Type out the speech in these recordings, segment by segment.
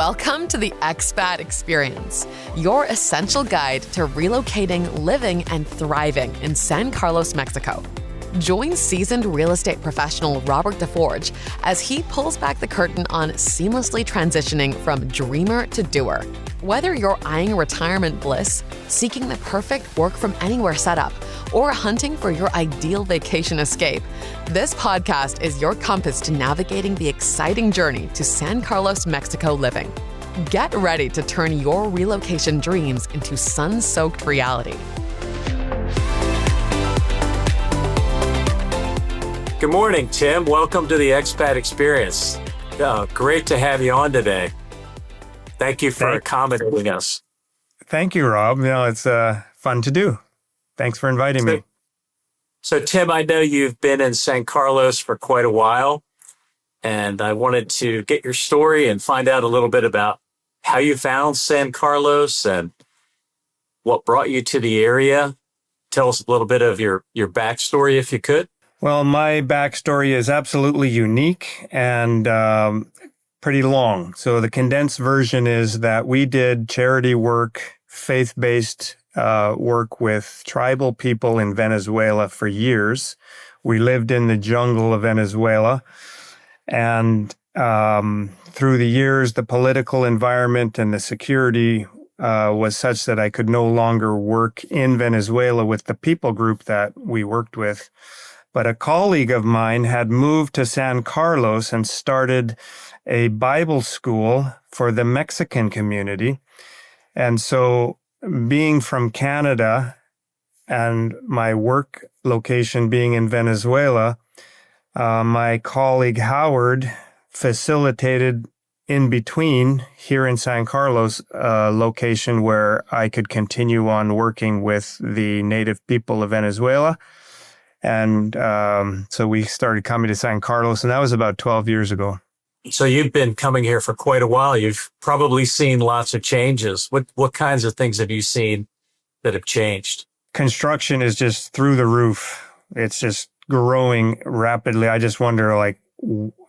Welcome to the Expat Experience, your essential guide to relocating, living, and thriving in San Carlos, Mexico. Join seasoned real estate professional Robert DeForge as he pulls back the curtain on seamlessly transitioning from dreamer to doer. Whether you're eyeing retirement bliss, seeking the perfect work from anywhere setup, or hunting for your ideal vacation escape, this podcast is your compass to navigating the exciting journey to San Carlos, Mexico living. Get ready to turn your relocation dreams into sun-soaked reality. Good morning, Tim. Welcome to the Expat Experience. Great to have you on today. Thank you for accommodating us. Thank you, Rob. It's fun to do. Thanks for inviting me. So, Tim, I know you've been in San Carlos for quite a while, and I wanted to get your story and find out a little bit about how you found San Carlos and what brought you to the area. Tell us a little bit of your backstory, if you could. Well, my backstory is absolutely unique and pretty long. So the condensed version is that we did charity work, faith-based work with tribal people in Venezuela for years. We lived in the jungle of Venezuela. And through the years, the political environment and the security was such that I could no longer work in Venezuela with the people group that we worked with. But a colleague of mine had moved to San Carlos and started a Bible school for the Mexican community. And so being from Canada and my work location being in Venezuela, my colleague Howard facilitated in between here in San Carlos a location where I could continue on working with the native people of Venezuela. And so we started coming to San Carlos, and that was about 12 years ago. So you've been coming here for quite a while. You've probably seen lots of changes. What kinds of things have you seen that have changed? Construction is just through the roof. It's just growing rapidly. I just wonder,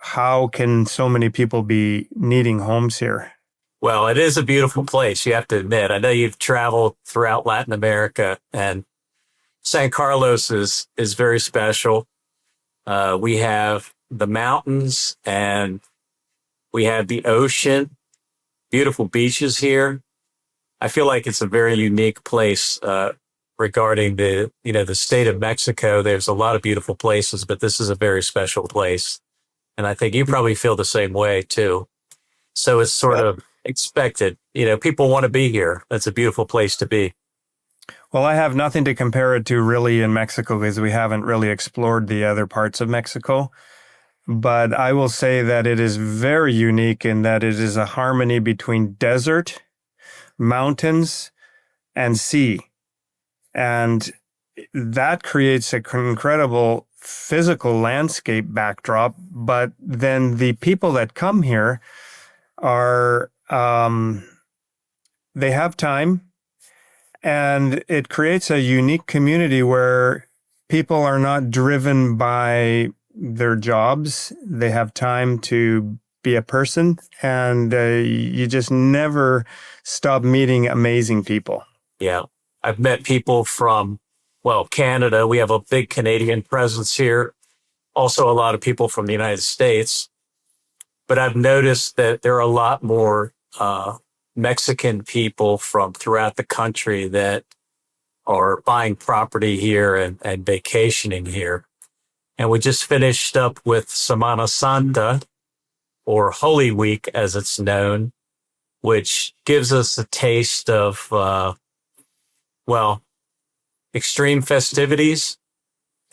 how can so many people be needing homes here? Well, it is a beautiful place, you have to admit. I know you've traveled throughout Latin America, and San Carlos is very special. We have the mountains and we have the ocean, beautiful beaches here. I feel like it's a very unique place regarding the state of Mexico. There's a lot of beautiful places, but this is a very special place. And I think you probably feel the same way too. So it's sort of expected. People want to be here. That's a beautiful place to be. Well, I have nothing to compare it to really in Mexico because we haven't really explored the other parts of Mexico. But I will say that it is very unique in that it is a harmony between desert, mountains, and sea. And that creates an incredible physical landscape backdrop. But then the people that come here are, they have time. And it creates a unique community where people are not driven by their jobs. They have time to be a person, and you just never stop meeting amazing people. Yeah. I've met people from, Canada. We have a big Canadian presence here. Also a lot of people from the United States. But I've noticed that there are a lot more Mexican people from throughout the country that are buying property here and vacationing here. And we just finished up with Semana Santa, or Holy Week as it's known, which gives us a taste of, extreme festivities.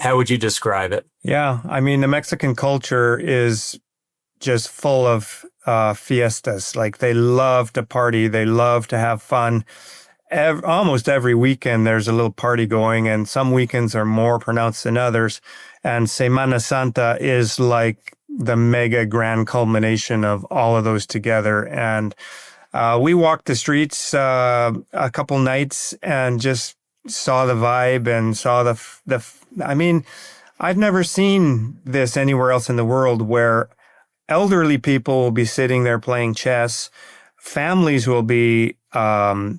How would you describe it? Yeah, I mean, the Mexican culture is just full of fiestas. They love to party. They love to have fun. Almost every weekend there's a little party going, and some weekends are more pronounced than others. And Semana Santa is like the mega grand culmination of all of those together. And we walked the streets a couple nights and just saw the vibe and saw I've never seen this anywhere else in the world where elderly people will be sitting there playing chess. families will be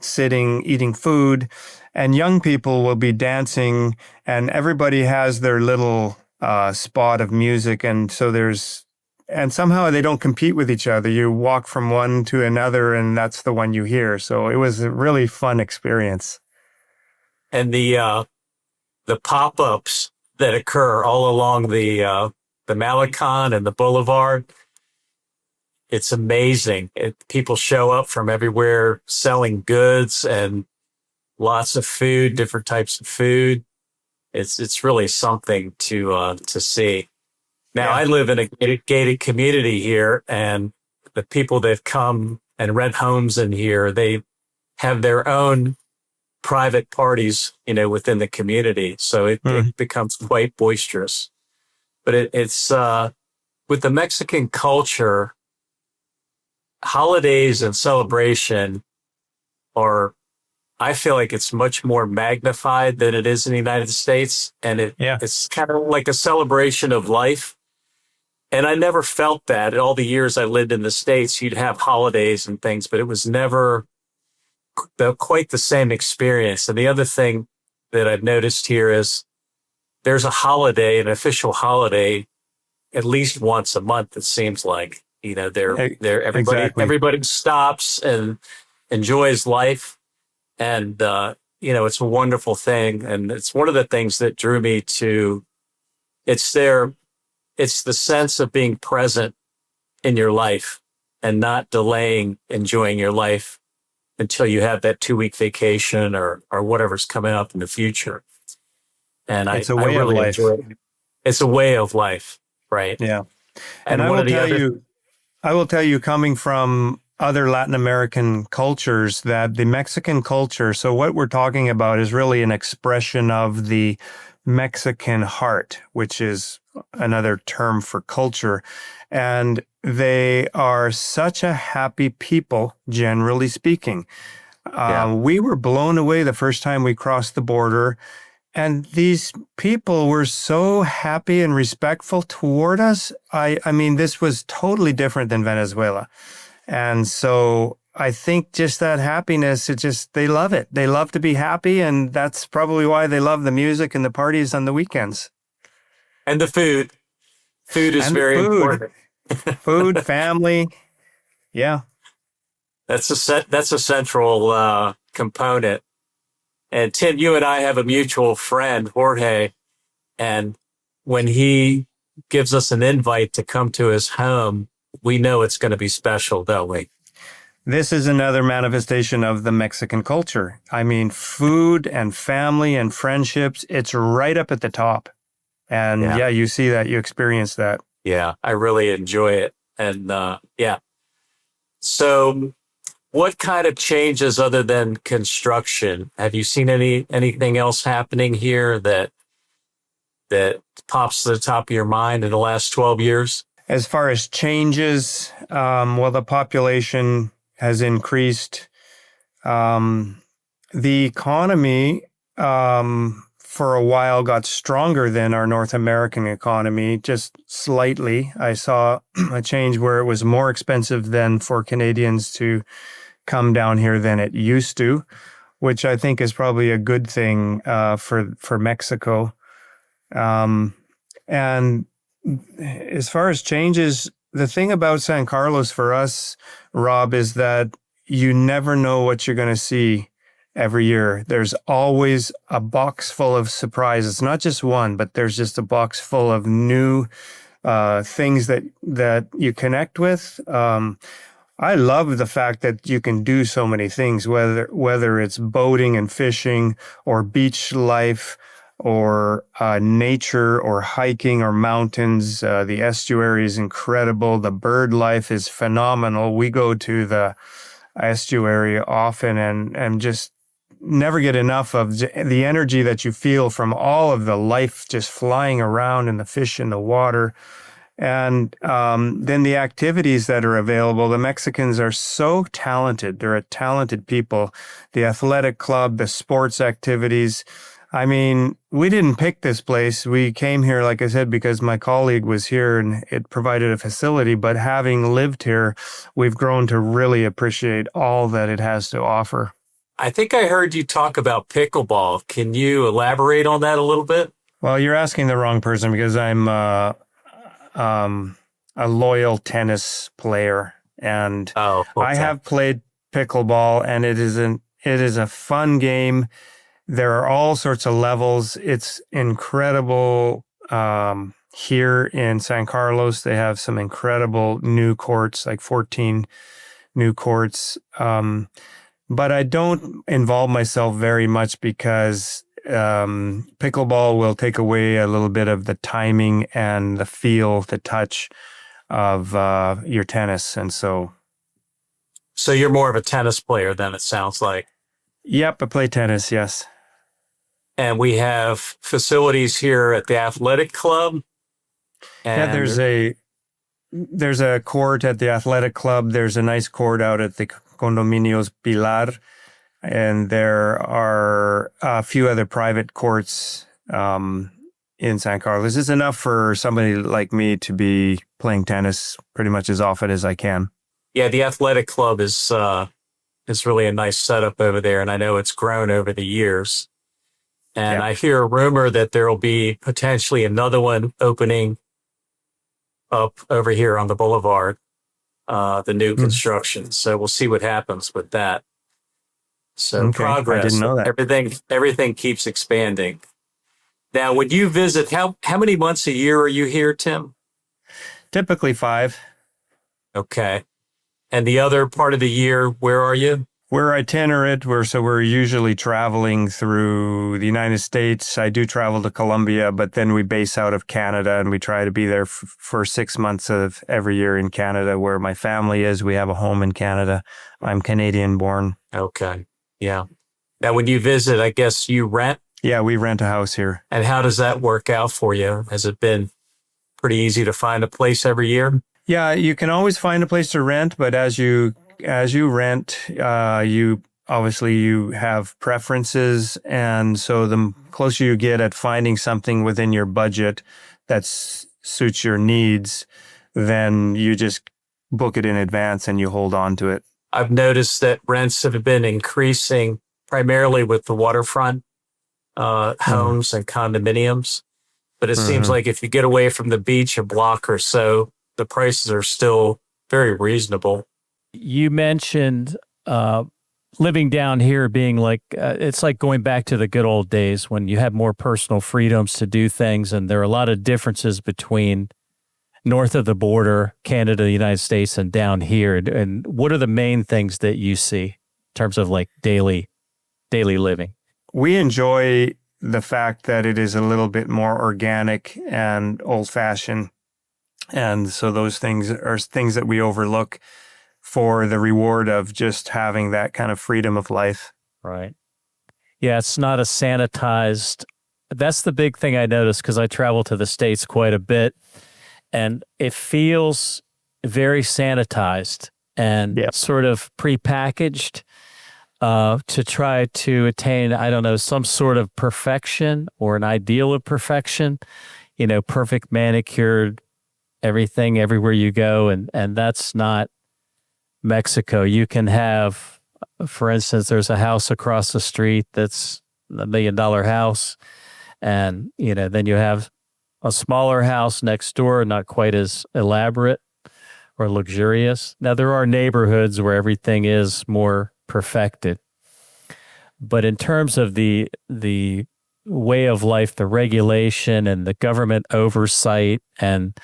sitting, eating food, and young people will be dancing, and everybody has their little spot of music. And somehow they don't compete with each other. You walk from one to another, and that's the one you hear. So it was a really fun experience. And the pop-ups that occur all along the Malecon and the Boulevard, it's amazing. People show up from everywhere selling goods and lots of food, different types of food. It's really something to see. Now, I live in a gated community here, and the people that come and rent homes in here, they have their own private parties, within the community. So it becomes quite boisterous. But it's with the Mexican culture, holidays and celebration I feel like it's much more magnified than it is in the United States. And it's kind of like a celebration of life. And I never felt that in all the years I lived in the States. You'd have holidays and things, but it was never quite the same experience. And the other thing that I've noticed here is there's a holiday, an official holiday, at least once a month, it seems like. Everybody stops and enjoys life. And, it's a wonderful thing. And it's one of the things that drew me to it's the sense of being present in your life and not delaying enjoying your life until you have that 2-week vacation or whatever's coming up in the future. And it's a way of life. It's a way of life, right? Yeah. And I will tell you, coming from other Latin American cultures, that the Mexican culture, so what we're talking about is really an expression of the Mexican heart, which is another term for culture. And they are such a happy people, generally speaking. We were blown away the first time we crossed the border. And these people were so happy and respectful toward us. I mean, this was totally different than Venezuela. And so I think just that happiness, they love it. They love to be happy. And that's probably why they love the music and the parties on the weekends. And the food. Food is very important. Food, family. Yeah. That's a central component. And Tim, you and I have a mutual friend, Jorge, and when he gives us an invite to come to his home, we know it's going to be special, don't we? This is another manifestation of the Mexican culture. I mean, food and family and friendships, it's right up at the top. And you see that, you experience that. Yeah, I really enjoy it. And so what kind of changes other than construction? Have you seen anything else happening here that pops to the top of your mind in the last 12 years? As far as changes, the population has increased. The economy for a while got stronger than our North American economy, just slightly. I saw a change where it was more expensive than for Canadians to come down here than it used to, which I think is probably a good thing for Mexico. And as far as changes, the thing about San Carlos for us, Rob, is that you never know what you're going to see every year. There's always a box full of surprises, not just one, but there's just a box full of new things that you connect with. I love the fact that you can do so many things, whether it's boating and fishing or beach life or nature or hiking or mountains. The estuary is incredible. The bird life is phenomenal. We go to the estuary often and just never get enough of the energy that you feel from all of the life just flying around and the fish in the water. And then the activities that are available. The Mexicans are so talented. They're a talented people. The athletic club, the sports activities. I mean, we didn't pick this place. We came here, like I said, because my colleague was here and it provided a facility. But having lived here, we've grown to really appreciate all that it has to offer. I think I heard you talk about pickleball. Can you elaborate on that a little bit? Well, you're asking the wrong person because I'm a loyal tennis player, and Oh, I okay. have played pickleball, and it is a fun game. There are all sorts of levels. It's incredible. Here in San Carlos, they have some incredible new courts, like 14 new courts. But I don't involve myself very much because pickleball will take away a little bit of the timing and the feel, the touch of your tennis. And so, So you're more of a tennis player than it sounds like. yep, I play tennis, yes. And we have facilities here at the athletic club. Yeah, And there's a court at the athletic club. There's a nice court out at the Condominios Pilar. And there are a few other private courts in San Carlos. It's enough for somebody like me to be playing tennis pretty much as often as I can. yeah, the athletic club is really a nice setup over there. And I know it's grown over the years. And Yeah. I hear a rumor that there will be potentially another one opening up over here on the boulevard, the new construction. So we'll see what happens with that. So Okay, progress. I didn't know that. Everything keeps expanding. Now, when you visit, how many months a year are you here, Tim? Typically 5. Okay. And the other part of the year, where are you? We're itinerant. We're usually traveling through the United States. I do travel to Colombia, but then we base out of Canada, and we try to be there for 6 months of every year in Canada, where my family is. We have a home in Canada. I'm Canadian born. Okay. Yeah. Now, when you visit, I guess you rent. Yeah, we rent a house here. And how does that work out for you? Has it been pretty easy to find a place every year? Yeah, you can always find a place to rent, but as you rent, you have preferences, and so the closer you get at finding something within your budget that suits your needs, then you just book it in advance and you hold on to it. I've noticed that rents have been increasing primarily with the waterfront homes and condominiums. But it seems like if you get away from the beach a block or so, the prices are still very reasonable. You mentioned living down here being like, it's like going back to the good old days when you had more personal freedoms to do things. And there are a lot of differences between north of the border, Canada, the United States, and down here. And what are the main things that you see in terms of like daily living? We enjoy the fact that it is a little bit more organic and old-fashioned. And so those things are things that we overlook for the reward of just having that kind of freedom of life. Right. Yeah, it's not a sanitized. That's the big thing I noticed because I travel to the States quite a bit, and it feels very sanitized and sort of prepackaged to try to attain, I don't know, some sort of perfection or an ideal of perfection, perfect manicured everything everywhere you go. And that's not Mexico. You can have, for instance, there's a house across the street that's $1 million house. And, then you have a smaller house next door, not quite as elaborate or luxurious. Now, there are neighborhoods where everything is more perfected. But in terms of the way of life, the regulation and the government oversight and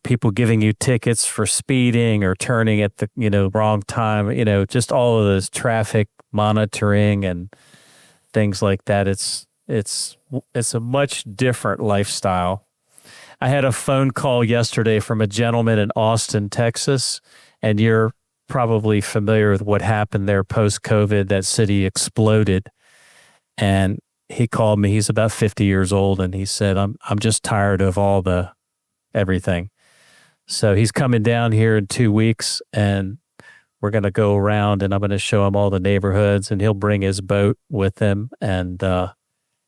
people giving you tickets for speeding or turning at the, wrong time, just all of this traffic monitoring and things like that. It's a much different lifestyle. I had a phone call yesterday from a gentleman in Austin, Texas, and you're probably familiar with what happened there post-COVID. That city exploded. And he called me. He's about 50 years old, and he said, I'm just tired of all everything. So he's coming down here in 2 weeks, and we're going to go around and I'm going to show him all the neighborhoods, and he'll bring his boat with him. And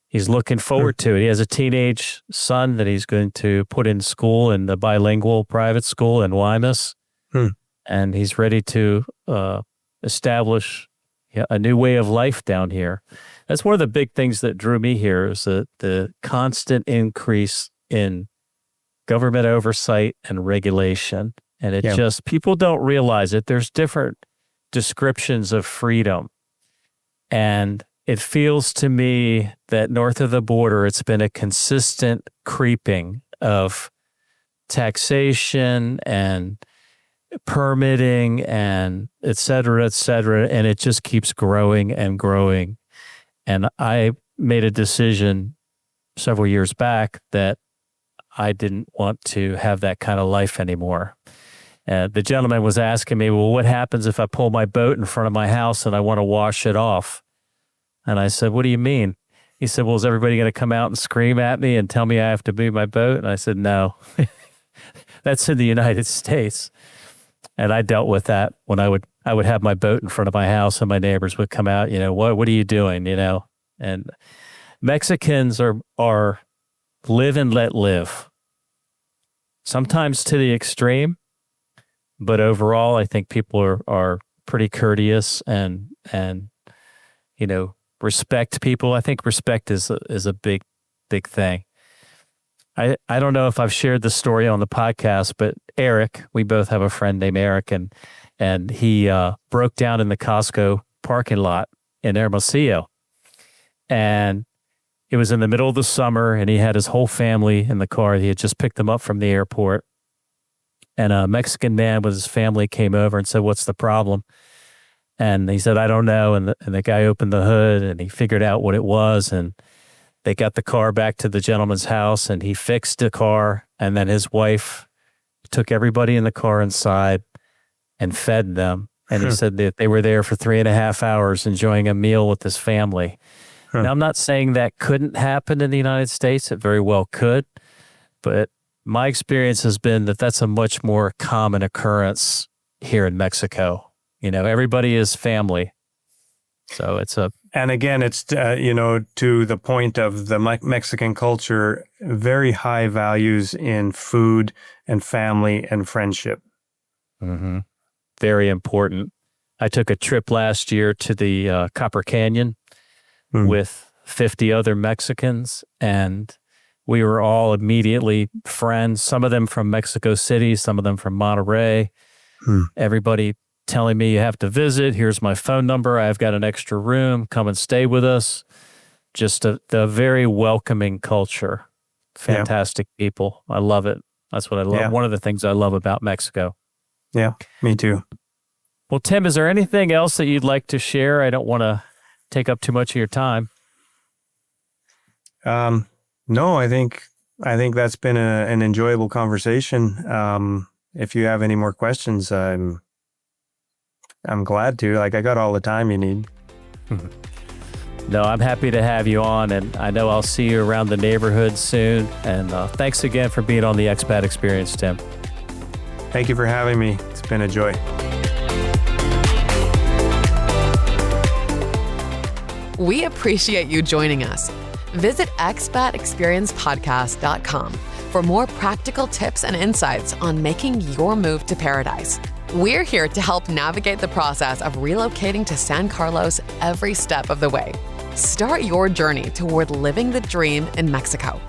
he's looking forward to it. He has a teenage son that he's going to put in school, in the bilingual private school in Guaymas. And he's ready to establish a new way of life down here. That's one of the big things that drew me here, is the constant increase in government oversight and regulation. And it just, people don't realize it. There's different descriptions of freedom. And it feels to me that north of the border, it's been a consistent creeping of taxation and permitting and et cetera, and it just keeps growing and growing. And I made a decision several years back that I didn't want to have that kind of life anymore. The gentleman was asking me, well, what happens if I pull my boat in front of my house and I want to wash it off? And I said, what do you mean? He said, well, is everybody going to come out and scream at me and tell me I have to move my boat? And I said, no, that's in the United States. And I dealt with that when I would have my boat in front of my house and my neighbors would come out, what are you doing, And Mexicans are live and let live. Sometimes to the extreme, but overall, I think people are pretty courteous and respect people. I think respect is a big thing. I don't know if I've shared the story on the podcast, but Eric, we both have a friend named Eric, and he broke down in the Costco parking lot in Hermosillo. And it was in the middle of the summer, and he had his whole family in the car. He had just picked them up from the airport. And a Mexican man with his family came over and said, what's the problem? And he said, I don't know. And the guy opened the hood, and he figured out what it was, and they got the car back to the gentleman's house, and he fixed the car. And then his wife took everybody in the car inside and fed them. And he said that they were there for 3.5 hours enjoying a meal with his family. Now, I'm not saying that couldn't happen in the United States. It very well could. But my experience has been that that's a much more common occurrence here in Mexico. Everybody is family. So and again, it's, to the point of the Mexican culture, very high values in food and family and friendship. Mm-hmm. Very important. I took a trip last year to the Copper Canyon with 50 other Mexicans, and we were all immediately friends, some of them from Mexico City, some of them from Monterrey. Everybody telling me, you have to visit. Here's my phone number. I've got an extra room. Come and stay with us. Just the very welcoming culture. Fantastic people. I love it. That's what I love. Yeah. One of the things I love about Mexico. Yeah, me too. Well, Tim, is there anything else that you'd like to share? I don't want to take up too much of your time. No, I think that's been an enjoyable conversation. If you have any more questions, I'm glad to. I got all the time you need. No, I'm happy to have you on, and I know I'll see you around the neighborhood soon. And thanks again for being on the Expat Experience, Tim. Thank you for having me. It's been a joy. We appreciate you joining us. Visit expatexperiencepodcast.com for more practical tips and insights on making your move to paradise. We're here to help navigate the process of relocating to San Carlos every step of the way. Start your journey toward living the dream in Mexico.